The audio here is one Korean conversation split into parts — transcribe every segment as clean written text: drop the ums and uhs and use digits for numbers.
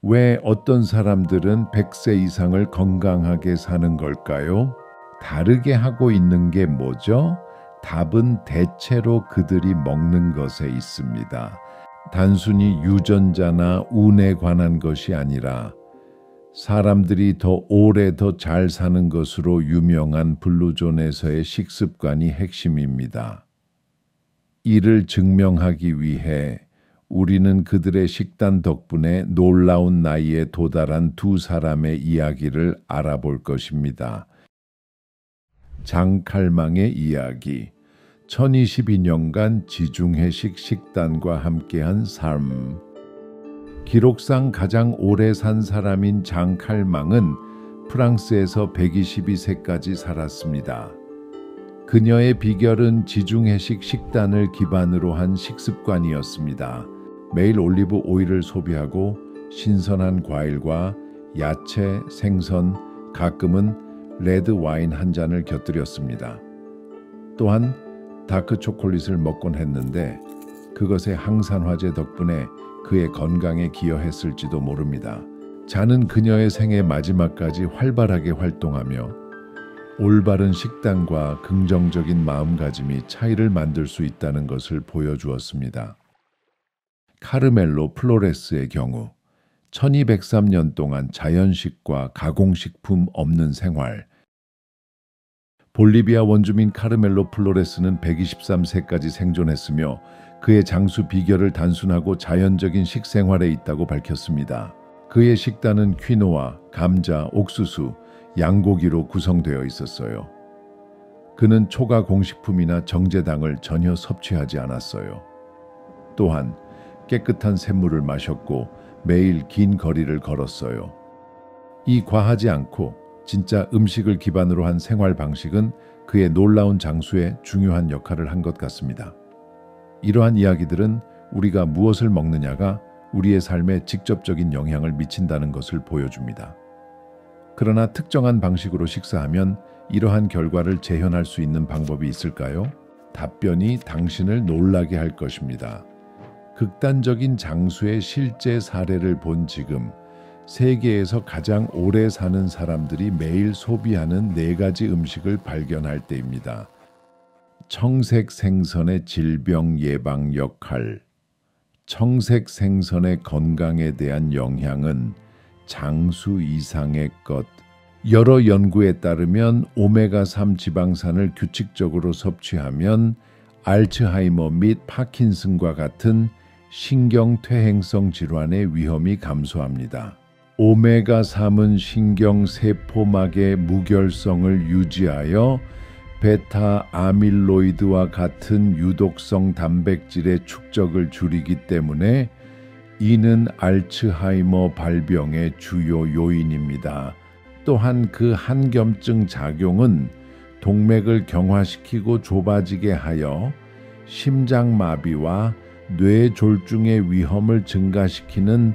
왜 어떤 사람들은 100세 이상을 건강하게 사는 걸까요? 다르게 하고 있는 게 뭐죠? 답은 대체로 그들이 먹는 것에 있습니다. 단순히 유전자나 운에 관한 것이 아니라 사람들이 더 오래 더 잘 사는 것으로 유명한 블루존에서의 식습관이 핵심입니다. 이를 증명하기 위해 우리는 그들의 식단 덕분에 놀라운 나이에 도달한 두 사람의 이야기를 알아볼 것입니다. 장칼망의 이야기. 1022년간 지중해식 식단과 함께한 삶. 기록상 가장 오래 산 사람인 장칼망은 프랑스에서 122세까지 살았습니다. 그녀의 비결은 지중해식 식단을 기반으로 한 식습관이었습니다. 매일 올리브 오일을 소비하고 신선한 과일과 야채, 생선, 가끔은 레드 와인 한 잔을 곁들였습니다. 또한 다크 초콜릿을 먹곤 했는데 그것의 항산화제 덕분에 그의 건강에 기여했을지도 모릅니다. 자는 그녀의 생애 마지막까지 활발하게 활동하며 올바른 식단과 긍정적인 마음가짐이 차이를 만들 수 있다는 것을 보여주었습니다. 카르멜로 플로레스의 경우 1203년 동안 자연식과 가공식품 없는 생활. 볼리비아 원주민 카르멜로 플로레스는 123세까지 생존했으며 그의 장수 비결을 단순하고 자연적인 식생활에 있다고 밝혔습니다. 그의 식단은 퀴노아, 감자, 옥수수, 양고기로 구성되어 있었어요. 그는 초가 공식품이나 정제당을 전혀 섭취하지 않았어요. 또한 깨끗한 샘물을 마셨고 매일 긴 거리를 걸었어요. 이 과하지 않고 진짜 음식을 기반으로 한 생활 방식은 그의 놀라운 장수에 중요한 역할을 한 것 같습니다. 이러한 이야기들은 우리가 무엇을 먹느냐가 우리의 삶에 직접적인 영향을 미친다는 것을 보여줍니다. 그러나 특정한 방식으로 식사하면 이러한 결과를 재현할 수 있는 방법이 있을까요? 답변이 당신을 놀라게 할 것입니다. 극단적인 장수의 실제 사례를 본 지금 세계에서 가장 오래 사는 사람들이 매일 소비하는 4가지 음식을 발견할 때입니다. 청색 생선의 질병 예방 역할. 청색 생선의 건강에 대한 영향은 장수 이상의 것. 여러 연구에 따르면 오메가3 지방산을 규칙적으로 섭취하면 알츠하이머 및 파킨슨과 같은 신경퇴행성 질환의 위험이 감소합니다. 오메가3은 신경세포막의 무결성을 유지하여 베타 아밀로이드와 같은 유독성 단백질의 축적을 줄이기 때문에 이는 알츠하이머 발병의 주요 요인입니다. 또한 그 한겸증 작용은 동맥을 경화시키고 좁아지게 하여 심장마비와 뇌졸중의 위험을 증가시키는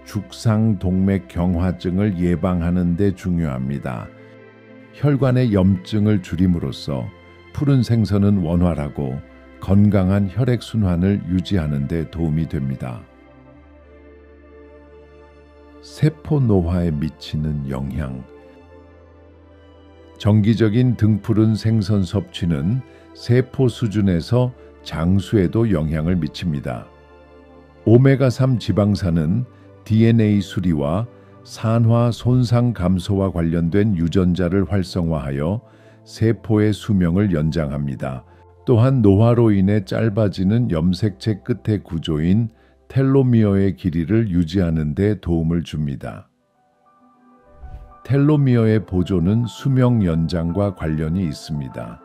죽상동맥경화증을 예방하는 데 중요합니다. 혈관의 염증을 줄임으로써 푸른 생선은 원활하고 건강한 혈액순환을 유지하는 데 도움이 됩니다. 세포 노화에 미치는 영향. 정기적인 등푸른 생선 섭취는 세포 수준에서 장수에도 영향을 미칩니다. 오메가3 지방산은 DNA 수리와 산화 손상 감소와 관련된 유전자를 활성화하여 세포의 수명을 연장합니다. 또한 노화로 인해 짧아지는 염색체 끝의 구조인 텔로미어의 길이를 유지하는 데 도움을 줍니다. 텔로미어의 보존은 수명 연장과 관련이 있습니다.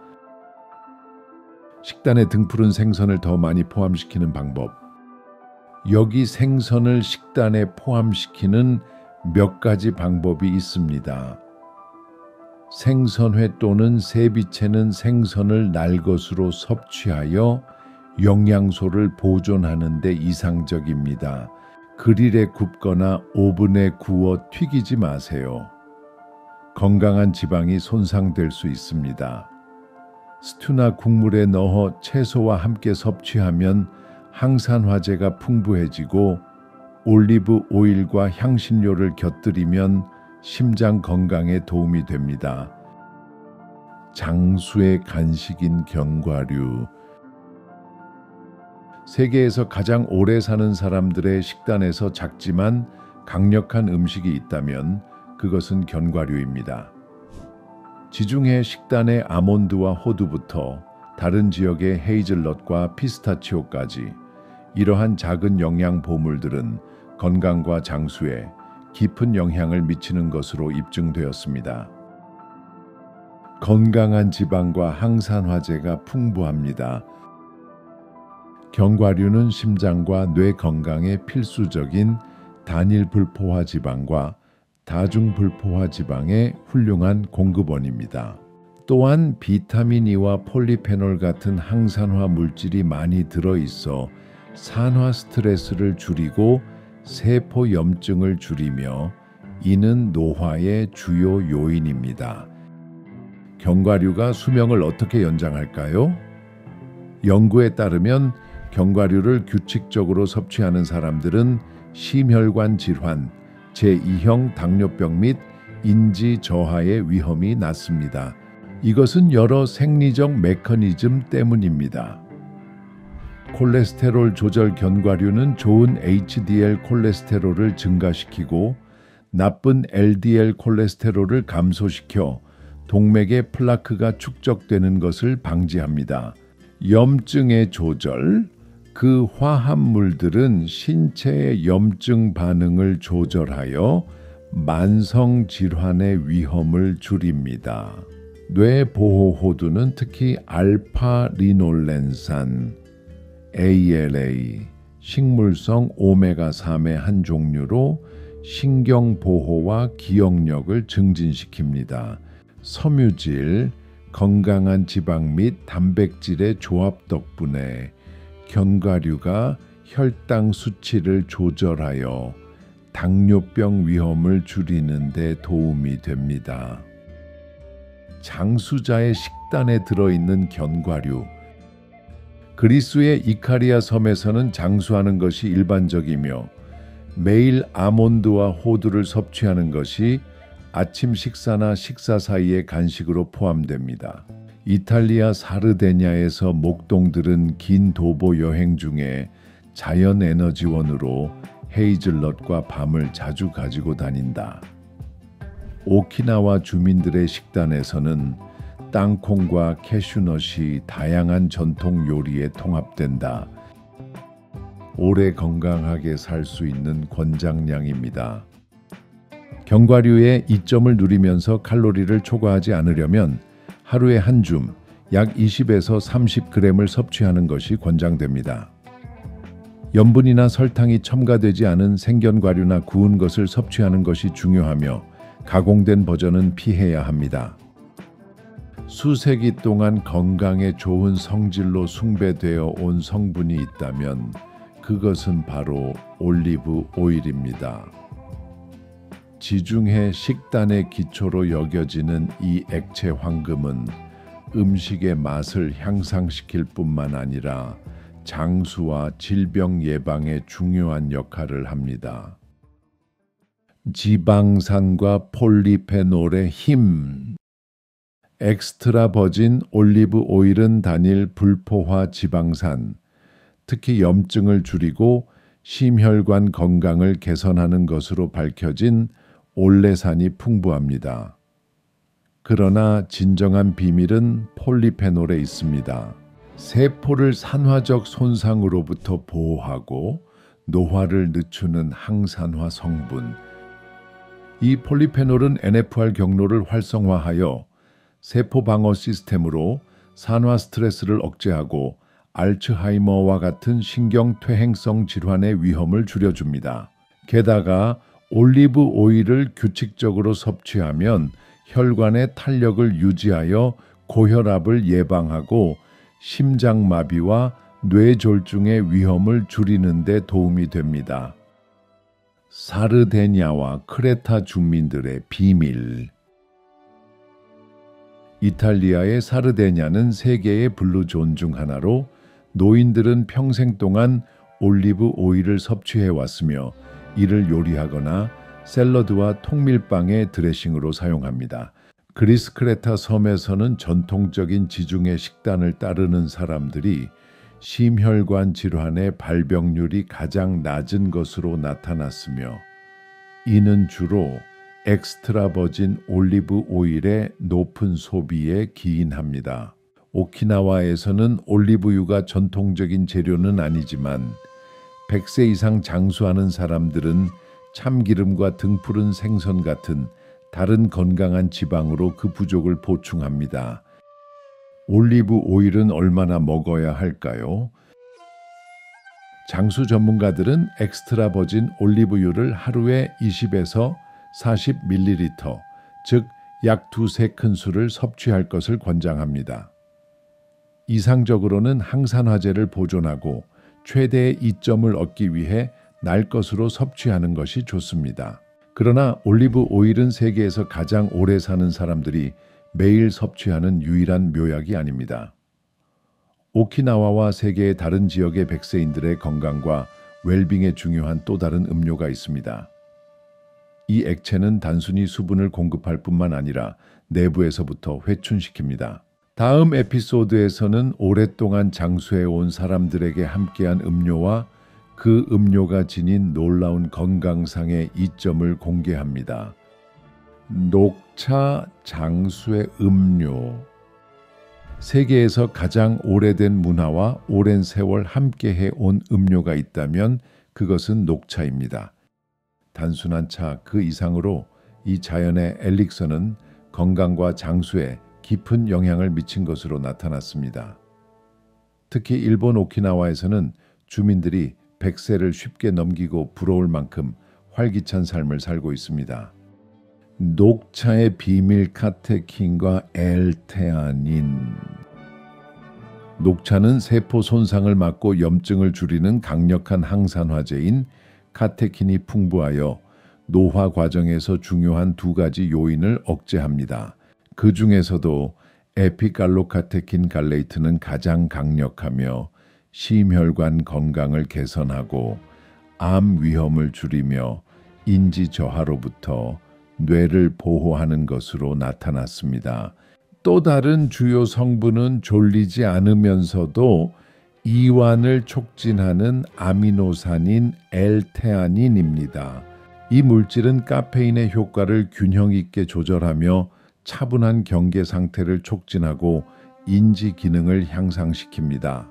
식단에 등푸른 생선을 더 많이 포함시키는 방법. 여기 생선을 식단에 포함시키는 몇 가지 방법이 있습니다. 생선회 또는 세비체는 생선을 날 것으로 섭취하여 영양소를 보존하는 데 이상적입니다. 그릴에 굽거나 오븐에 구워 튀기지 마세요. 건강한 지방이 손상될 수 있습니다. 스튜나 국물에 넣어 채소와 함께 섭취하면 항산화제가 풍부해지고 올리브 오일과 향신료를 곁들이면 심장 건강에 도움이 됩니다. 장수의 간식인 견과류. 세계에서 가장 오래 사는 사람들의 식단에서 작지만 강력한 음식이 있다면 그것은 견과류입니다. 지중해 식단의 아몬드와 호두부터 다른 지역의 헤이즐넛과 피스타치오까지 이러한 작은 영양 보물들은 건강과 장수에 깊은 영향을 미치는 것으로 입증되었습니다. 건강한 지방과 항산화제가 풍부합니다. 견과류는 심장과 뇌 건강에 필수적인 단일 불포화 지방과 다중 불포화 지방의 훌륭한 공급원입니다. 또한 비타민 E와 폴리페놀 같은 항산화 물질이 많이 들어있어 산화 스트레스를 줄이고 세포 염증을 줄이며 이는 노화의 주요 요인입니다. 견과류가 수명을 어떻게 연장할까요? 연구에 따르면 견과류를 규칙적으로 섭취하는 사람들은 심혈관 질환, 제2형 당뇨병 및 인지 저하의 위험이 낮습니다. 이것은 여러 생리적 메커니즘 때문입니다. 콜레스테롤 조절 견과류는 좋은 HDL 콜레스테롤을 증가시키고 나쁜 LDL 콜레스테롤을 감소시켜 동맥에 플라크가 축적되는 것을 방지합니다. 염증의 조절. 그 화합물들은 신체의 염증 반응을 조절하여 만성 질환의 위험을 줄입니다. 뇌보호호두는 특히 알파리놀렌산, ALA, 식물성 오메가3의 한 종류로 신경보호와 기억력을 증진시킵니다. 섬유질, 건강한 지방 및 단백질의 조합 덕분에 견과류가 혈당 수치를 조절하여 당뇨병 위험을 줄이는 데 도움이 됩니다. 장수자의 식단에 들어있는 견과류. 그리스의 이카리아 섬에서는 장수하는 것이 일반적이며 매일 아몬드와 호두를 섭취하는 것이 아침 식사나 식사 사이의 간식으로 포함됩니다. 이탈리아 사르데냐에서 목동들은 긴 도보 여행 중에 자연 에너지원으로 헤이즐넛과 밤을 자주 가지고 다닌다. 오키나와 주민들의 식단에서는 땅콩과 캐슈넛이 다양한 전통 요리에 통합된다. 오래 건강하게 살 수 있는 권장량입니다. 견과류의 이점을 누리면서 칼로리를 초과하지 않으려면 하루에 한 줌, 약 20에서 30g을 섭취하는 것이 권장됩니다. 염분이나 설탕이 첨가되지 않은 생견과류나 구운 것을 섭취하는 것이 중요하며 가공된 버전은 피해야 합니다. 수세기 동안 건강에 좋은 성질로 숭배되어 온 성분이 있다면 그것은 바로 올리브 오일입니다. 지중해 식단의 기초로 여겨지는 이 액체 황금은 음식의 맛을 향상시킬 뿐만 아니라 장수와 질병 예방에 중요한 역할을 합니다. 지방산과 폴리페놀의 힘. 엑스트라 버진 올리브 오일은 단일 불포화 지방산, 특히 염증을 줄이고 심혈관 건강을 개선하는 것으로 밝혀진 올레산이 풍부합니다. 그러나 진정한 비밀은 폴리페놀에 있습니다. 세포를 산화적 손상으로부터 보호하고 노화를 늦추는 항산화 성분. 이 폴리페놀은 NFR 경로를 활성화하여 세포 방어 시스템으로 산화 스트레스를 억제하고 알츠하이머와 같은 신경퇴행성 질환의 위험을 줄여줍니다. 게다가 올리브 오일을 규칙적으로 섭취하면 혈관의 탄력을 유지하여 고혈압을 예방하고 심장마비와 뇌졸중의 위험을 줄이는 데 도움이 됩니다. 사르데냐와 크레타 주민들의 비밀. 이탈리아의 사르데냐는 세계의 블루존 중 하나로 노인들은 평생 동안 올리브 오일을 섭취해 왔으며 이를 요리하거나 샐러드와 통밀빵의 드레싱으로 사용합니다. 그리스 크레타 섬에서는 전통적인 지중해 식단을 따르는 사람들이 심혈관 질환의 발병률이 가장 낮은 것으로 나타났으며 이는 주로 엑스트라 버진 올리브 오일의 높은 소비에 기인합니다. 오키나와에서는 올리브유가 전통적인 재료는 아니지만 100세 이상 장수하는 사람들은 참기름과 등푸른 생선 같은 다른 건강한 지방으로 그 부족을 보충합니다. 올리브 오일은 얼마나 먹어야 할까요? 장수 전문가들은 엑스트라 버진 올리브유를 하루에 20에서 40ml, 즉 약 2-3큰술을 섭취할 것을 권장합니다. 이상적으로는 항산화제를 보존하고 최대의 이점을 얻기 위해 날 것으로 섭취하는 것이 좋습니다. 그러나 올리브 오일은 세계에서 가장 오래 사는 사람들이 매일 섭취하는 유일한 묘약이 아닙니다. 오키나와와 세계의 다른 지역의 백세인들의 건강과 웰빙에 중요한 또 다른 음료가 있습니다. 이 액체는 단순히 수분을 공급할 뿐만 아니라 내부에서부터 회춘시킵니다. 다음 에피소드에서는 오랫동안 장수해온 사람들에게 함께한 음료와 그 음료가 지닌 놀라운 건강상의 이점을 공개합니다. 녹차 장수의 음료. 세계에서 가장 오래된 문화와 오랜 세월 함께해 온 음료가 있다면 그것은 녹차입니다. 단순한 차 그 이상으로 이 자연의 엘릭서는 건강과 장수에 깊은 영향을 미친 것으로 나타났습니다. 특히 일본 오키나와에서는 주민들이 100세를 쉽게 넘기고 부러울 만큼 활기찬 삶을 살고 있습니다. 녹차의 비밀 카테킨과 L테아닌. 녹차는 세포 손상을 막고 염증을 줄이는 강력한 항산화제인 카테킨이 풍부하여 노화 과정에서 중요한 2가지 요인을 억제합니다. 그 중에서도 에피갈로카테킨 갈레이트는 가장 강력하며 심혈관 건강을 개선하고 암 위험을 줄이며 인지 저하로부터 뇌를 보호하는 것으로 나타났습니다. 또 다른 주요 성분은 졸리지 않으면서도 이완을 촉진하는 아미노산인 L테아닌입니다. 이 물질은 카페인의 효과를 균형 있게 조절하며 차분한 경계 상태를 촉진하고 인지 기능을 향상시킵니다.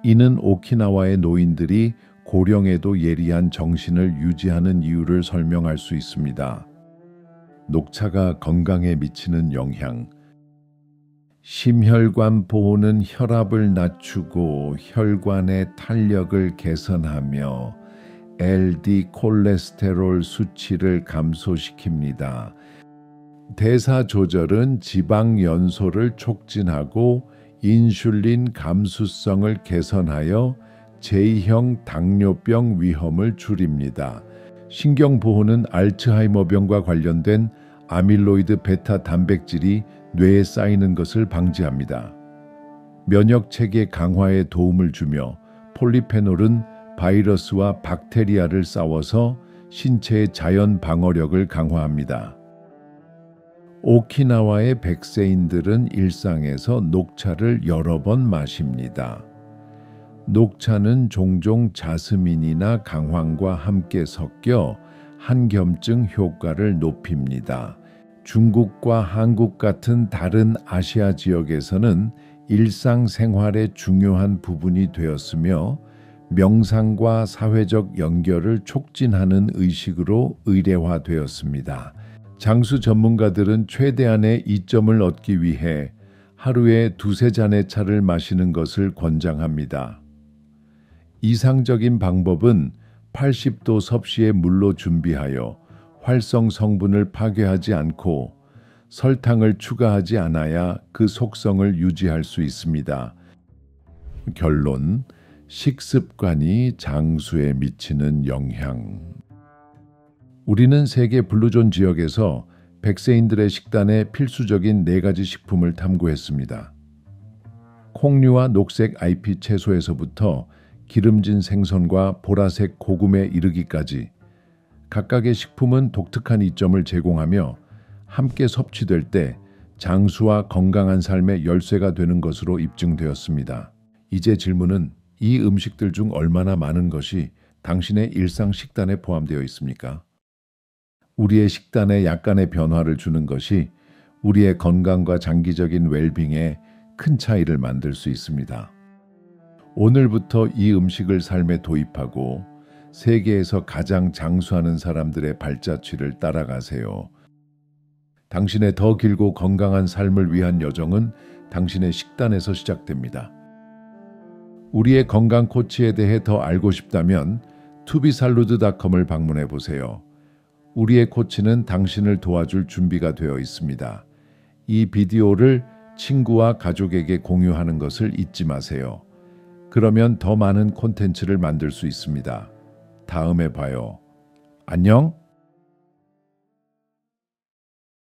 이는 오키나와의 노인들이 고령에도 예리한 정신을 유지하는 이유를 설명할 수 있습니다. 녹차가 건강에 미치는 영향. 심혈관 보호는 혈압을 낮추고 혈관의 탄력을 개선하며 LD 콜레스테롤 수치를 감소시킵니다. 대사 조절은 지방 연소를 촉진하고 인슐린 감수성을 개선하여 제2형 당뇨병 위험을 줄입니다. 신경 보호는 알츠하이머병과 관련된 아밀로이드 베타 단백질이 뇌에 쌓이는 것을 방지합니다. 면역 체계 강화에 도움을 주며 폴리페놀은 바이러스와 박테리아를 싸워서 신체의 자연 방어력을 강화합니다. 오키나와의 100세인들은 일상에서 녹차를 여러 번 마십니다. 녹차는 종종 자스민이나 강황과 함께 섞여 한겸증 효과를 높입니다. 중국과 한국 같은 다른 아시아 지역에서는 일상생활의 중요한 부분이 되었으며 명상과 사회적 연결을 촉진하는 의식으로 의례화되었습니다. 장수 전문가들은 최대한의 이점을 얻기 위해 하루에 2-3잔의 차를 마시는 것을 권장합니다. 이상적인 방법은 80도 섭씨의 물로 준비하여 활성 성분을 파괴하지 않고 설탕을 추가하지 않아야 그 속성을 유지할 수 있습니다. 결론, 식습관이 장수에 미치는 영향. 우리는 세계 블루존 지역에서 100세인들의 식단에 필수적인 4가지 식품을 탐구했습니다. 콩류와 녹색 ip채소에서부터 기름진 생선과 보라색 고구마에 이르기까지 각각의 식품은 독특한 이점을 제공하며 함께 섭취될 때 장수와 건강한 삶의 열쇠가 되는 것으로 입증되었습니다. 이제 질문은 이 음식들 중 얼마나 많은 것이 당신의 일상 식단에 포함되어 있습니까? 우리의 식단에 약간의 변화를 주는 것이 우리의 건강과 장기적인 웰빙에 큰 차이를 만들 수 있습니다. 오늘부터 이 음식을 삶에 도입하고 세계에서 가장 장수하는 사람들의 발자취를 따라가세요. 당신의 더 길고 건강한 삶을 위한 여정은 당신의 식단에서 시작됩니다. 우리의 건강 코치에 대해 더 알고 싶다면 투비살루드.com을 방문해 보세요. 우리의 코치는 당신을 도와줄 준비가 되어 있습니다. 이 비디오를 친구와 가족에게 공유하는 것을 잊지 마세요. 그러면 더 많은 콘텐츠를 만들 수 있습니다. 다음에 봐요. 안녕!